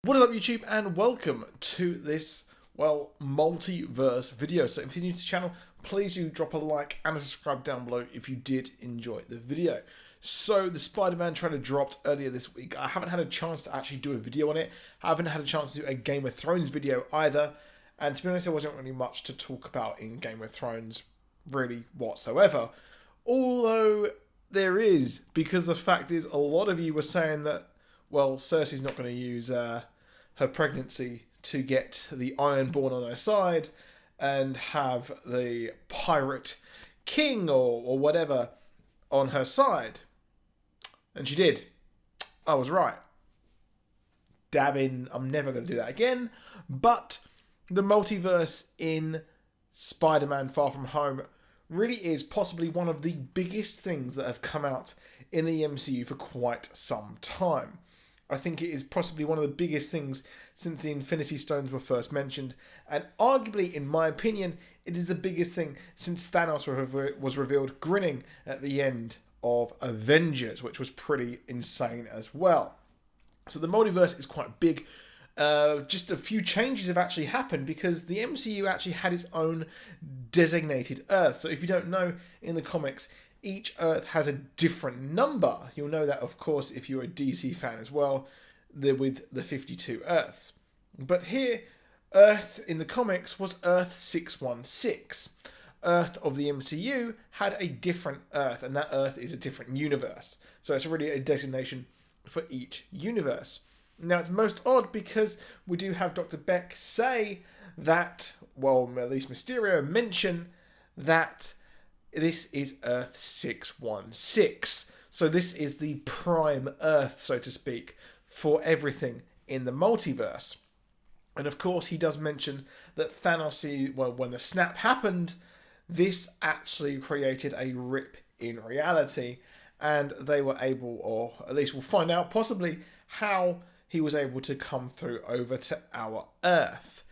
What is up, YouTube, and welcome to this, multiverse video. So if you're new to the channel, please do drop a like and a subscribe down below if you did enjoy the video. So the Spider-Man trailer dropped earlier this week. I haven't had a chance to actually do a video on it. I haven't had a chance to do a Game of Thrones video either. And to be honest, there wasn't really much to talk about in Game of Thrones, really, whatsoever. Although there is, because the fact is, a lot of you were saying that, well, Cersei's not going to use her pregnancy to get the Ironborn on her side and have the pirate king or whatever on her side. And she did. I was right. Dabbing, I'm never going to do that again. But the multiverse in Spider-Man Far From Home really is possibly one of the biggest things that have come out in the MCU for quite some time. I think it is possibly one of the biggest things since the Infinity Stones were first mentioned, and arguably, in my opinion, it is the biggest thing since Thanos was revealed grinning at the end of Avengers, which was pretty insane as well. So the multiverse is quite big. Just a few changes have actually happened because the MCU actually had its own designated Earth. So if you don't know, in the comics, each Earth has a different number. You'll know that, of course, if you're a DC fan as well, with the 52 Earths. But here, Earth in the comics was Earth 616. Earth of the MCU had a different Earth, and that Earth is a different universe. So it's really a designation for each universe. Now, it's most odd because we do have Dr. Beck say that, well, at least Mysterio mention that this is Earth 616. So this is the prime Earth, so to speak, for everything in the multiverse. And of course, he does mention that Thanos, when the snap happened, this actually created a rip in reality. And they were able, or at least we'll find out possibly, how he was able to come through over to our Earth.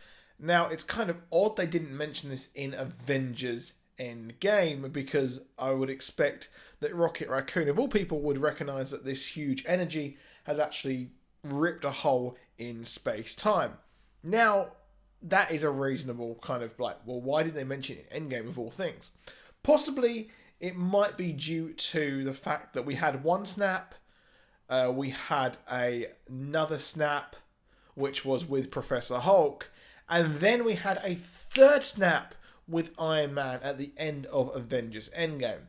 Now, it's kind of odd they didn't mention this in Avengers Endgame, because I would expect that Rocket Raccoon, of all people, would recognise that this huge energy has actually ripped a hole in space-time. Now, that is a reasonable kind of like, well, why did they mention it in Endgame of all things? Possibly, it might be due to the fact that we had one snap, we had another snap, which was with Professor Hulk, and then we had a third snap with Iron Man at the end of Avengers Endgame.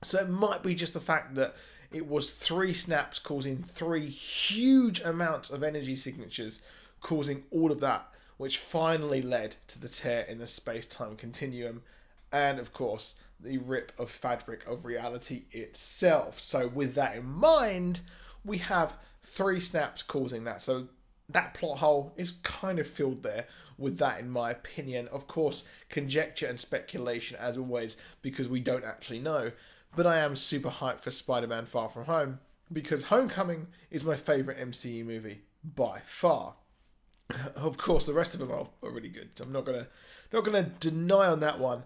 So it might be just the fact that it was 3 snaps causing 3 huge amounts of energy signatures, causing all of that, which finally led to the tear in the space-time continuum, and of course the rip of fabric of reality itself. So with that in mind, we have 3 snaps causing that. So that plot hole is kind of filled there with that, in my opinion. Of course, conjecture and speculation as always, because we don't actually know. But I am super hyped for Spider-Man Far From Home, because Homecoming is my favourite MCU movie by far. Of course, the rest of them are really good. I'm not gonna deny on that one.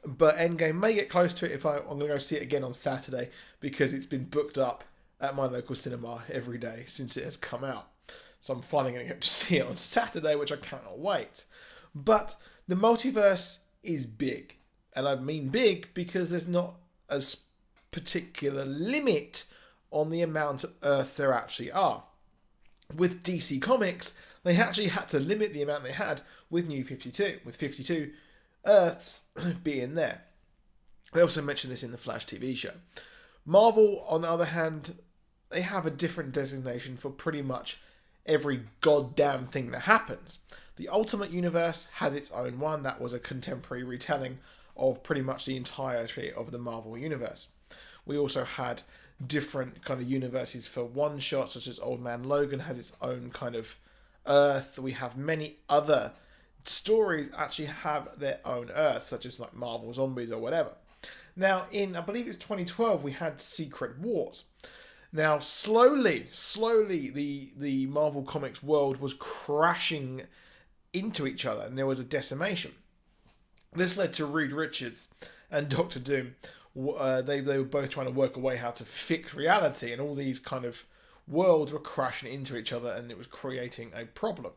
But Endgame may get close to it if I'm going to go see it again on Saturday, because it's been booked up at my local cinema every day since it has come out. So I'm finally going to get to see it on Saturday, which I cannot wait. But the multiverse is big. And I mean big because there's not a particular limit on the amount of Earths there actually are. With DC Comics, they actually had to limit the amount they had with New 52, with 52 Earths being there. They also mentioned this in the Flash TV show. Marvel, on the other hand, they have a different designation for pretty much every goddamn thing that happens. The Ultimate Universe has its own one. That was a contemporary retelling of pretty much the entirety of the Marvel Universe. We also had different kind of universes for one-shots, such as Old Man Logan has its own kind of Earth. We have many other stories actually have their own Earth, such as like Marvel Zombies or whatever. Now, in, I believe it's 2012, we had Secret Wars. Now, slowly, the Marvel Comics world was crashing into each other, and there was a decimation. This led to Reed Richards and Doctor Doom. They were both trying to work a way how to fix reality, and all these kind of worlds were crashing into each other and it was creating a problem.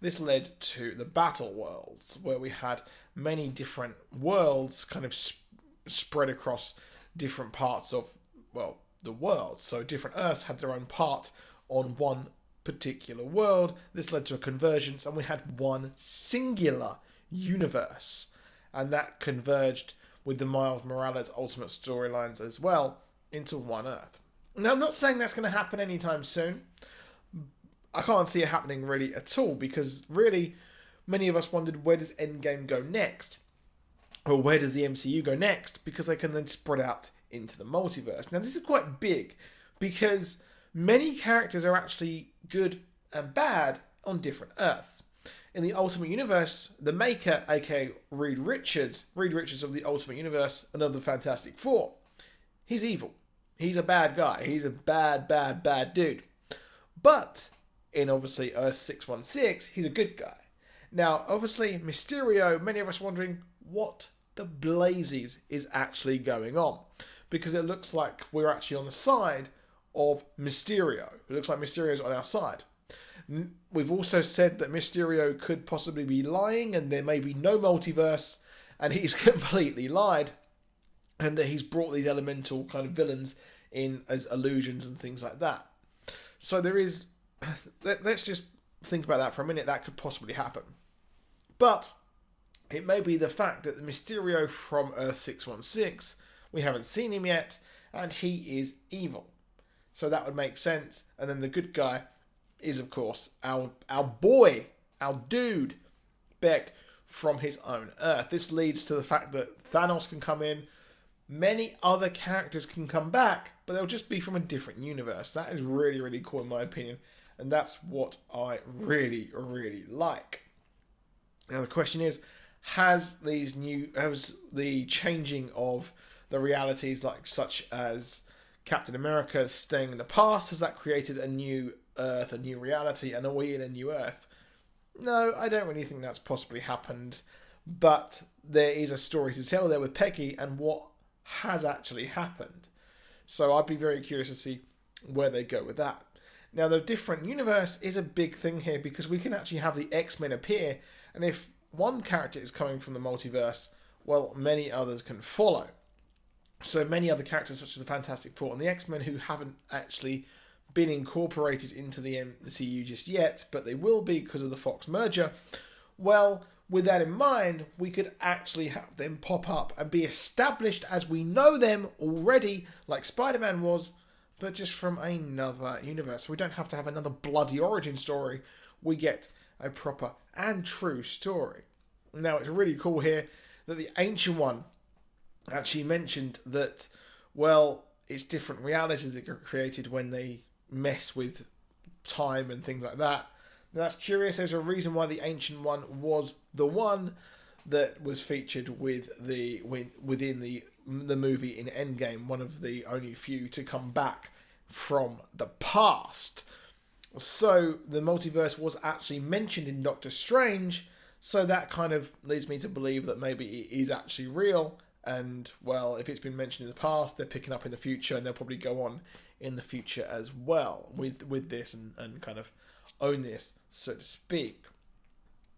This led to the battle worlds, where we had many different worlds kind of spread across different parts of, well, the world. So different Earths had their own part on one particular world. This led to a convergence, and we had one singular universe, and that converged with the Miles Morales Ultimate storylines as well into one Earth. Now, I'm not saying that's going to happen anytime soon. I can't see it happening really at all, because really many of us wondered, where does Endgame go next? Or where does the MCU go next? Because they can then spread out into the multiverse. Now, this is quite big, because many characters are actually good and bad on different Earths. In the Ultimate Universe, the Maker, aka Reed Richards of the Ultimate Universe, another Fantastic Four, he's evil. He's a bad guy. He's a bad dude. But in obviously Earth 616, he's a good guy. Now, obviously, Mysterio, many of us wondering what the blazes is actually going on, because it looks like we're actually on the side of Mysterio. It looks like Mysterio's on our side. We've also said that Mysterio could possibly be lying and there may be no multiverse, and he's completely lied, and that he's brought these elemental kind of villains in as illusions and things like that. So there is, let's just think about that for a minute. That could possibly happen. But it may be the fact that the Mysterio from Earth 616, we haven't seen him yet, and he is evil. So that would make sense. And then the good guy is, of course, our boy, our dude, Beck, from his own Earth. This leads to the fact that Thanos can come in, many other characters can come back, but they'll just be from a different universe. That is really, really cool in my opinion, and that's what I really, really like. Now the question is, has the changing of the realities, like such as Captain America staying in the past, has that created a new Earth, a new reality, and are we in a new Earth? No, I don't really think that's possibly happened, but there is a story to tell there with Peggy and what has actually happened. So I'd be very curious to see where they go with that. Now, the different universe is a big thing here, because we can actually have the X-Men appear, and if one character is coming from the multiverse, well, many others can follow. So many other characters such as the Fantastic Four and the X-Men who haven't actually been incorporated into the MCU just yet, but they will be because of the Fox merger. Well, with that in mind, we could actually have them pop up and be established as we know them already, like Spider-Man was, but just from another universe. So we don't have to have another bloody origin story. We get a proper and true story. Now, it's really cool here that the Ancient One actually mentioned that, well, it's different realities that get created when they mess with time and things like that. Now, that's curious. There's a reason why the Ancient One was the one that was featured within the movie in Endgame, one of the only few to come back from the past. So the multiverse was actually mentioned in Doctor Strange, so that kind of leads me to believe that maybe it is actually real, and, well, if it's been mentioned in the past, they're picking up in the future, and they'll probably go on in the future as well with this and kind of own this, so to speak.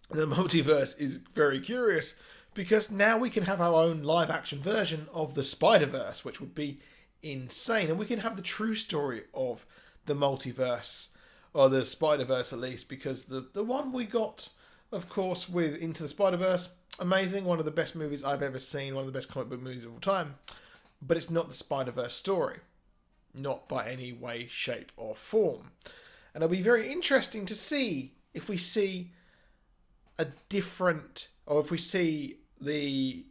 The multiverse is very curious, because now we can have our own live action version of the Spider-Verse, which would be insane, and we can have the true story of the multiverse, or the Spider-Verse at least, because the one we got, of course, with Into the Spider-Verse, amazing, one of the best movies I've ever seen, one of the best comic book movies of all time, but it's not the Spider-Verse story, not by any way, shape or form. And it'll be very interesting to see if we see a different, or if we see the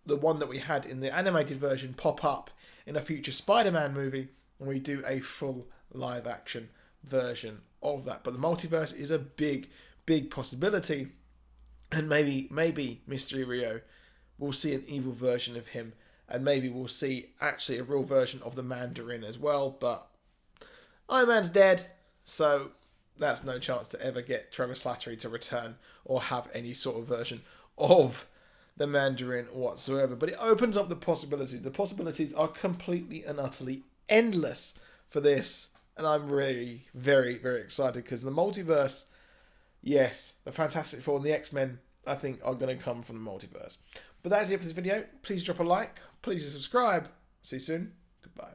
one that we had in the animated version pop up in a future Spider-Man movie, and we do a full live action version of that. But the multiverse is a big possibility, and maybe Mysterio will see an evil version of him, and maybe we'll see actually a real version of the Mandarin as well. But Iron Man's dead, so that's no chance to ever get Trevor Slattery to return or have any sort of version of the Mandarin whatsoever. But it opens up the possibilities. The possibilities are completely and utterly endless for this And I'm really very, very excited because the multiverse, yes, the Fantastic Four and the X-Men, I think, are going to come from the multiverse. But that is it for this video. Please drop a like. Please subscribe. See you soon. Goodbye.